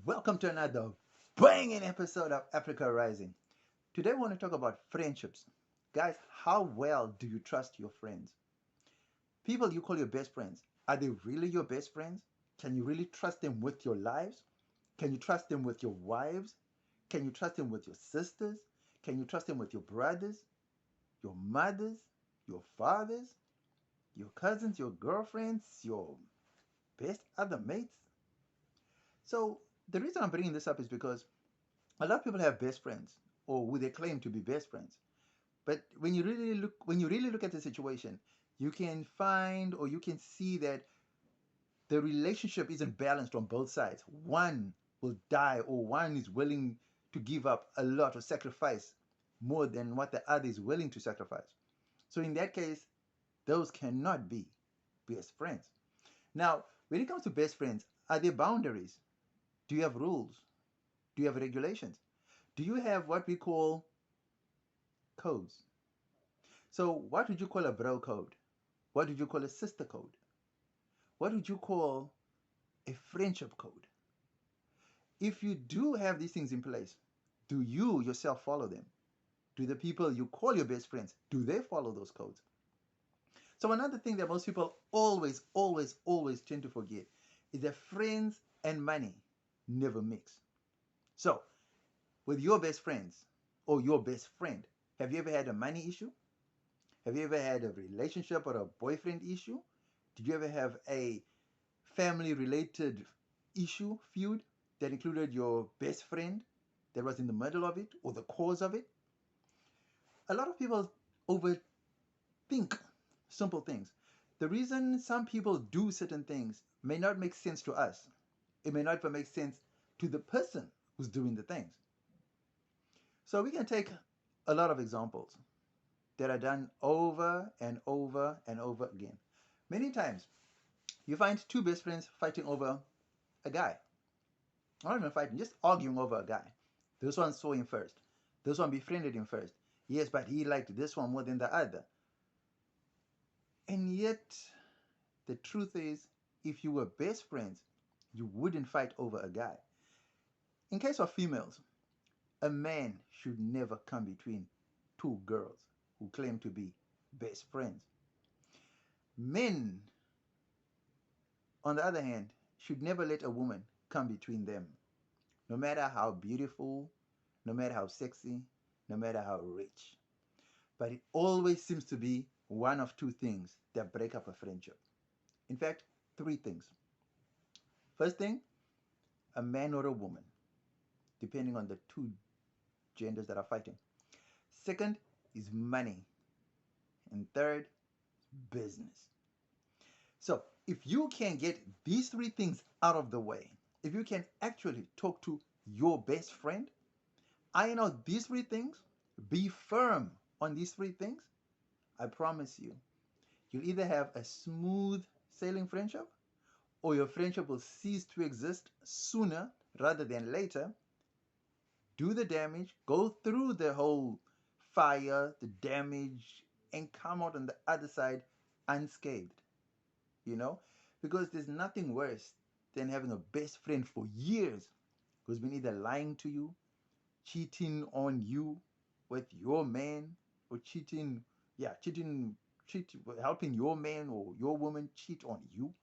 Welcome to another banging episode of Africa Rising. Today, we want to talk about friendships. Guys, how well do you trust your friends? People you call your best friends, are they really your best friends? Can you really trust them with your lives? Can you trust them with your wives? Can you trust them with your sisters? Can you trust them with your brothers, your mothers, your fathers, your cousins, your girlfriends, your best other mates? So, the reason I'm bringing this up is because a lot of people have best friends or who they claim to be best friends, but when you really look at the situation, you can find or you can see that the relationship isn't balanced on both sides. One will die, or one is willing to give up a lot or sacrifice more than what the other is willing to sacrifice. So in that case, those cannot be best friends. Now, when it comes to best friends, are there boundaries? Do you have rules? Do you have regulations? Do you have what we call codes? So, what would you call a bro code? What would you call a sister code? What would you call a friendship code? If you do have these things in place, do you yourself follow them? Do the people you call your best friends, do they follow those codes? So, another thing that most people always tend to forget is that friends and money never mix. So, with your best friends or your best friend, have you ever had a money issue? Have you ever had a relationship or a boyfriend issue? Did you ever have a family related issue, feud, that included your best friend that was in the middle of it or the cause of it? A lot of people overthink simple things. The reason some people do certain things may not make sense to us. It may not even make sense to the person who's doing the things. So we can take a lot of examples that are done over and over and over again. Many times, you find two best friends fighting over a guy. Not even fighting, just arguing over a guy. This one saw him first. This one befriended him first. Yes, but he liked this one more than the other. And yet, the truth is, if you were best friends, you wouldn't fight over a guy. In case of females, a man should never come between two girls who claim to be best friends. Men, on the other hand, should never let a woman come between them. No matter how beautiful, no matter how sexy, no matter how rich. But it always seems to be one of two things that break up a friendship. In fact, three things. First thing, a man or a woman, depending on the two genders that are fighting. Second is money. And third, business. So if you can get these three things out of the way, if you can actually talk to your best friend, iron out these three things, be firm on these three things, I promise you, you'll either have a smooth sailing friendship or your friendship will cease to exist sooner rather than later. Do the damage, go through the whole fire, the damage, and come out on the other side unscathed, you know? Because there's nothing worse than having a best friend for years who's been either lying to you, cheating on you with your man, or cheat, helping your man or your woman cheat on you.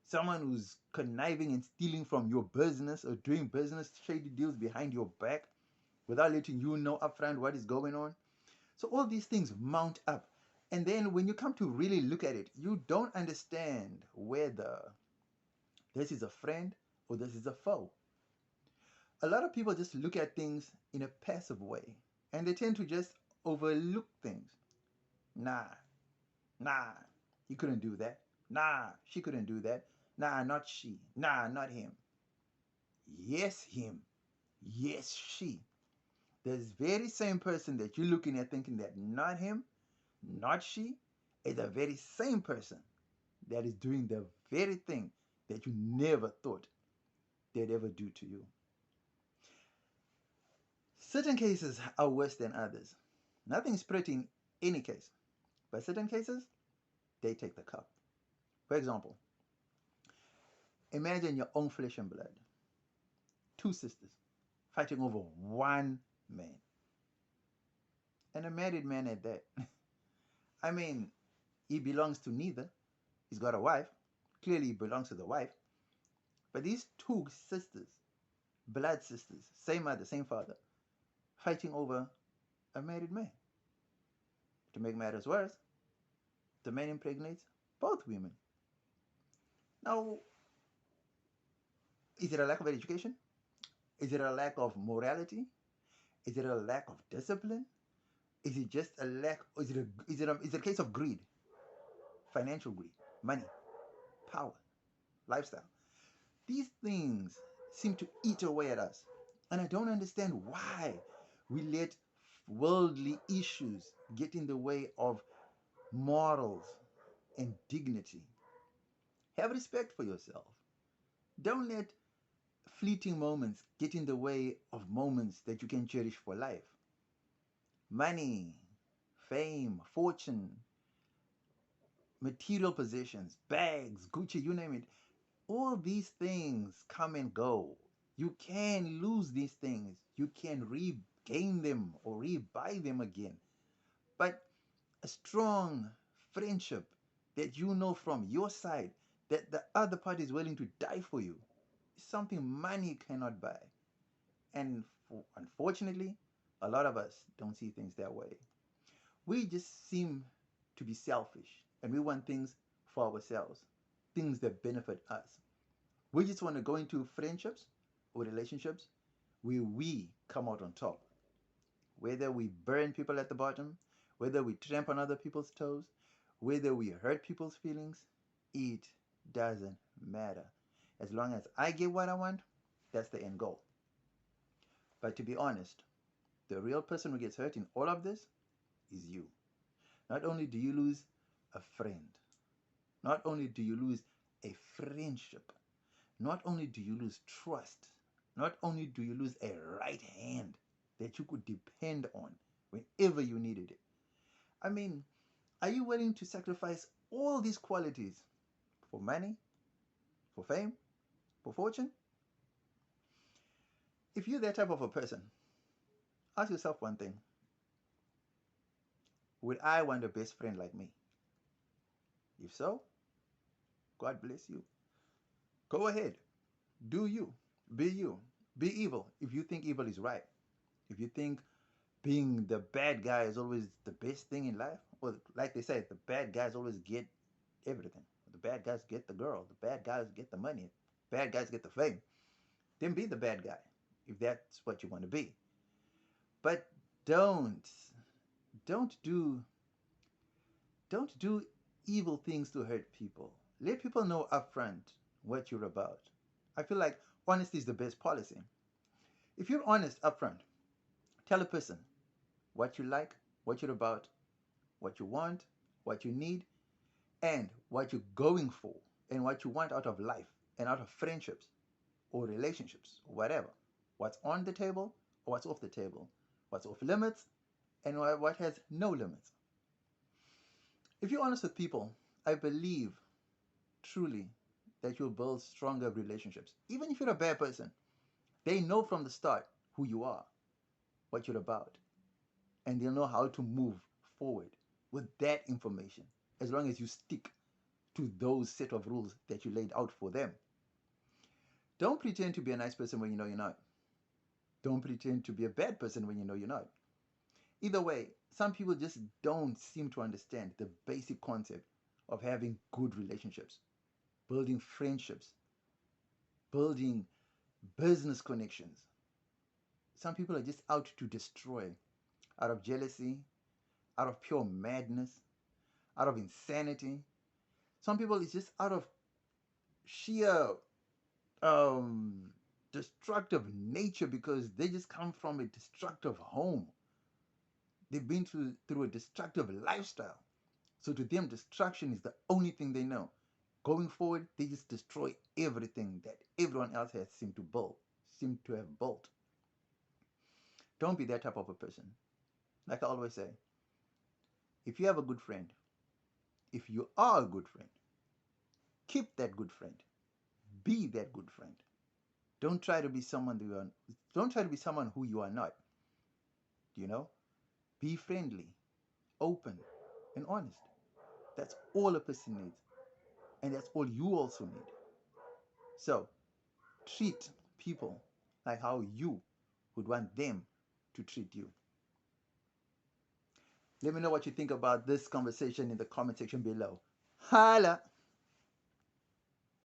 Someone who's conniving and stealing from your business or doing business shady deals behind your back without letting you know upfront what is going on. So all these things mount up. And then when you come to really look at it, you don't understand whether this is a friend or this is a foe. A lot of people just look at things in a passive way and they tend to just overlook things. Nah, nah, he couldn't do that. Nah, she couldn't do that. Nah, not she. Nah, not him. Yes, him. Yes, she. This very same person that you're looking at thinking that not him, not she, is the very same person that is doing the very thing that you never thought they'd ever do to you. Certain cases are worse than others. Nothing's pretty in any case, but certain cases, they take the cup. For example, imagine your own flesh and blood. two sisters fighting over one man, and a married man at that. I mean, he belongs to neither. He's got a wife. Clearly, he belongs to the wife. But these two sisters, blood sisters, same mother, same father, fighting over a married man. To make matters worse, the man impregnates both women. Now, is it a lack of education? Is it a lack of morality? Is it a lack of discipline? Is it just a lack? Or is it a case of greed, financial greed, money, power, lifestyle? These things seem to eat away at us, and I don't understand why we let worldly issues get in the way of morals and dignity. Have respect for yourself. Don't let fleeting moments get in the way of moments that you can cherish for life. Money, fame, fortune, material possessions, bags, Gucci, you name it. All these things come and go. You can lose these things. You can regain them or rebuy them again. But a strong friendship that you know from your side that the other party is willing to die for you is something money cannot buy. And unfortunately, a lot of us don't see things that way. We just seem to be selfish and we want things for ourselves, things that benefit us. We just want to go into friendships or relationships where we come out on top. Whether we burn people at the bottom, whether we tramp on other people's toes, whether we hurt people's feelings, it doesn't matter. As long as I get what I want, that's the end goal. But to be honest, the real person who gets hurt in all of this is you. Not only do you lose a friend, not only do you lose a friendship, not only do you lose trust, not only do you lose a right hand that you could depend on whenever you needed it. I mean, are you willing to sacrifice all these qualities for money, for fame, for fortune? If you're that type of a person, ask yourself one thing. Would I want a best friend like me? If so, God bless you. Go ahead. Do you. Be you. Be evil if you think evil is right. If you think being the bad guy is always the best thing in life, well, like they say, the bad guys always get everything. The bad guys get the girl. The bad guys get the money. Bad guys get the fame. Then be the bad guy if that's what you want to be. But don't, don't do, don't do evil things to hurt people. Let people know upfront what you're about. I feel like honesty is the best policy. If you're honest upfront, tell a person what you like, what you're about, what you want, what you need, and what you're going for, and what you want out of life and out of friendships or relationships or whatever. What's on the table or what's off the table, what's off limits and what has no limits. If you're honest with people, I believe truly that you'll build stronger relationships. Even if you're a bad person, they know from the start who you are, what you're about, and they'll know how to move forward with that information as long as you stick to those set of rules that you laid out for them. Don't pretend to be a nice person when you know you're not. Don't pretend to be a bad person when you know you're not. Either way, some people just don't seem to understand the basic concept of having good relationships, building friendships, building business connections. Some people are just out to destroy out of jealousy, out of pure madness, out of insanity. Some people it's just out of sheer um, destructive nature because they just come from a destructive home. They've been through a destructive lifestyle. So to them, destruction is the only thing they know. Going forward, they just destroy everything that everyone else has seemed to have built. Don't be that type of a person. Like I always say, if you have a good friend, if you are a good friend, keep that good friend. Be that good friend. Don't try to be someone you are. Don't try to be someone who you are not. You know, be friendly, open, and honest. That's all a person needs, and that's all you also need. So treat people like how you would want them to treat you. Let me know what you think about this conversation in the comment section below. Holla!